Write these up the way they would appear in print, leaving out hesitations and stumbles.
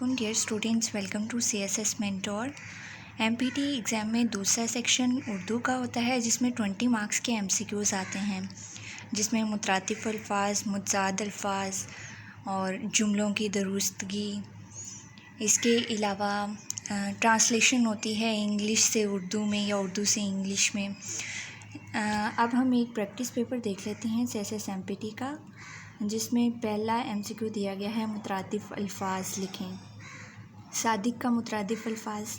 علیکم dear students, welcome to CSS mentor. MPT exam میں دوسرا سیکشن اردو کا ہوتا ہے جس میں 20 مارکس کے MCQs آتے ہیں، جس میں مترادف الفاظ، متضاد الفاظ اور جملوں کی درستگی، اس کے علاوہ ٹرانسلیشن ہوتی ہے انگلش سے اردو میں یا اردو سے انگلش میں۔ اب ہم ایک پریکٹس پیپر دیکھ لیتے ہیں CSS MPT کا، جس میں پہلا MCQ دیا گیا ہے مترادف الفاظ لکھیں۔ صادق کا مترادف الفاظ،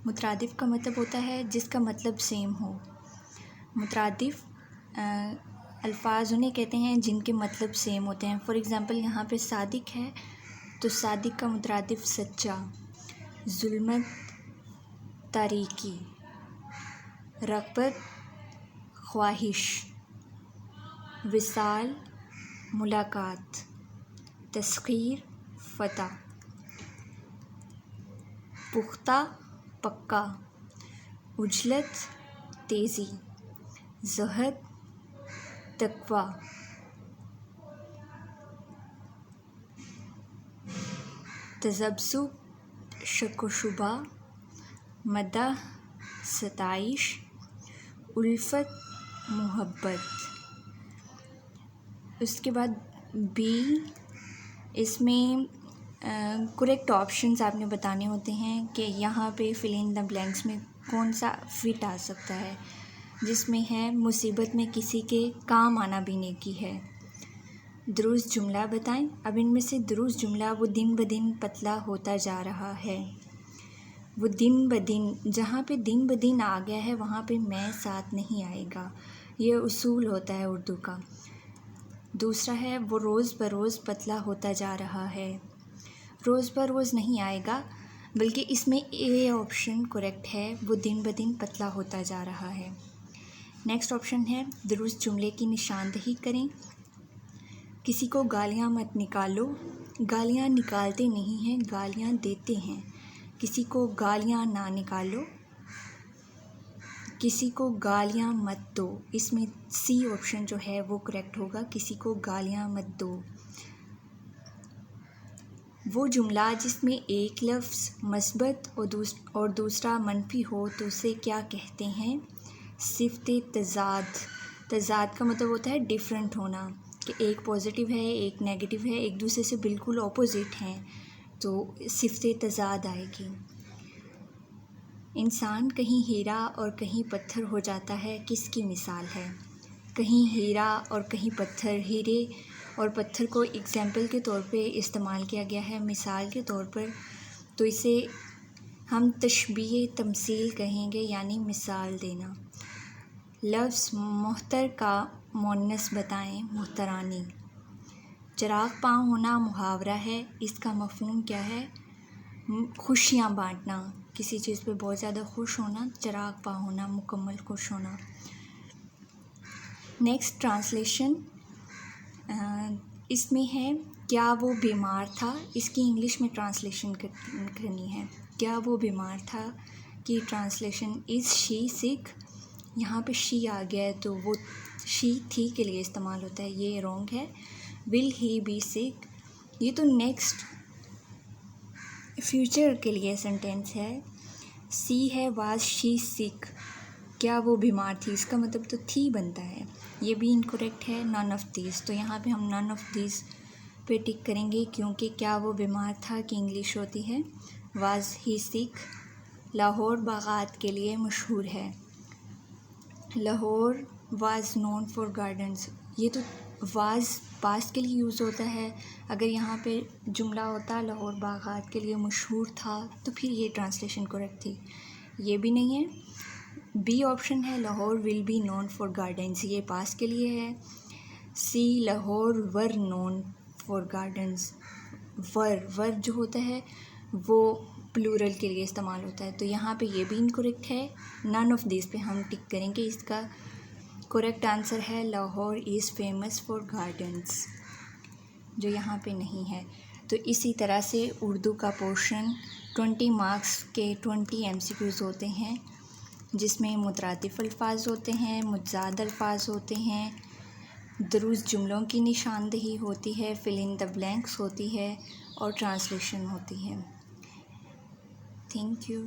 مترادف کا مطلب ہوتا ہے جس کا مطلب سیم ہو۔ مترادف الفاظ انہیں کہتے ہیں جن کے مطلب سیم ہوتے ہیں۔ فار ایگزامپل یہاں پہ صادق ہے تو صادق کا مترادف سچا، ظلمت تاریکی، رغبت خواہش، وصال ملاقات، تسخیر فتح، پختہ پکا، عجلت تیزی، زہد تقویٰ، تذبذب شک و شبہ، مدح ستائش، الفت محبت۔ اس کے بعد بی، اس میں کریکٹ آپشنز آپ نے بتانے ہوتے ہیں کہ یہاں پہ فل ان دا بلینکس میں کون سا فٹ آ سکتا ہے، جس میں ہے مصیبت میں کسی کے کام آنا بھی نیکی ہے۔ درست جملہ بتائیں۔ اب ان میں سے درست جملہ وہ دن بدن پتلا ہوتا جا رہا ہے۔ وہ دن بدن، جہاں پہ دن بدن آ گیا ہے وہاں پہ میں ساتھ نہیں آئے گا، یہ اصول ہوتا ہے اردو کا۔ دوسرا ہے وہ روز بروز پتلا ہوتا جا رہا ہے، روز بروز نہیں آئے گا بلکہ اس میں اے آپشن کریکٹ ہے، وہ دن بدن پتلا ہوتا جا رہا ہے۔ نیکسٹ آپشن ہے درست جملے کی نشاندہی کریں۔ کسی کو گالیاں مت نکالو، گالیاں نکالتے نہیں ہیں، گالیاں دیتے ہیں۔ کسی کو گالیاں نہ نکالو، کسی کو گالیاں مت دو، اس میں سی آپشن جو ہے وہ کریکٹ ہوگا، کسی کو گالیاں مت دو۔ وہ جملہ جس میں ایک لفظ مثبت اور دوسرا منفی ہو تو اسے کیا کہتے ہیں؟ صفت تضاد۔ تضاد کا مطلب ہوتا ہے ڈیفرنٹ ہونا، کہ ایک پازیٹیو ہے ایک نیگیٹو ہے، ایک دوسرے سے بالکل اپوزٹ ہیں، تو صفت تضاد آئے گی۔ انسان کہیں ہیرا اور کہیں پتھر ہو جاتا ہے، کس کی مثال ہے؟ کہیں ہیرا اور کہیں پتھر، ہیرے اور پتھر کو ایگزامپل کے طور پہ استعمال کیا گیا ہے، مثال کے طور پر، تو اسے ہم تشبیہ تمثیل کہیں گے، یعنی مثال دینا۔ لفظ محتر کا مؤنث بتائیں۔ محترانی۔ چراغ پاؤں ہونا محاورہ ہے، اس کا مفہوم کیا ہے؟ خوشیاں بانٹنا، کسی چیز پہ بہت زیادہ خوش ہونا، چراغ پاؤں ہونا، مکمل خوش ہونا۔ نیکسٹ ٹرانسلیشن، اس میں ہے کیا وہ بیمار تھا، اس کی انگلش میں ٹرانسلیشن کرنی ہے۔ کیا وہ بیمار تھا کی ٹرانسلیشن از شی سک، یہاں پہ شی آ گیا ہے تو وہ شی تھی کے لیے استعمال ہوتا ہے، یہ رونگ ہے۔ ول ہی بی سک، یہ تو نیکسٹ فیوچر کے لیے سینٹینس ہے۔ سی ہے واز شی سک، کیا وہ بیمار تھی، اس کا مطلب تو تھی بنتا ہے، یہ بھی انکریکٹ ہے، نن آف دیز، تو یہاں پہ ہم نن آف دیز پہ ٹک کریں گے، کیونکہ کیا وہ بیمار تھا کی انگلش ہوتی ہے واز ہی سک۔ لاہور باغات کے لیے مشہور ہے۔ Lahore was known for gardens, یہ تو واز پاسٹ کے لیے یوز ہوتا ہے، اگر یہاں پہ جملہ ہوتا لاہور باغات کے لیے مشہور تھا تو پھر یہ ٹرانسلیشن کریکٹ تھی، یہ بھی نہیں ہے۔ بی آپشن ہے Lahore will be known for gardens, یہ پاسٹ کے لیے ہے۔ C Lahore were known for gardens, were جو ہوتا ہے وہ پلورل کے لیے استعمال ہوتا ہے، تو یہاں پہ یہ بھی انکریکٹ ہے، نن آف دیز پہ ہم ٹک کریں گے، اس کا کریکٹ آنسر ہے لاہور از فیمس فار گارڈنز، جو یہاں پہ نہیں ہے۔ تو اسی طرح سے اردو کا پورشن 20 مارکس کے 20 MCQs ہوتے ہیں، جس میں مترادف الفاظ ہوتے ہیں، متضاد الفاظ ہوتے ہیں، درست جملوں کی نشاندہی ہوتی ہے، فل ان دا بلینکس ہوتی ہے، اور ٹرانسلیشن ہوتی ہے. Thank you.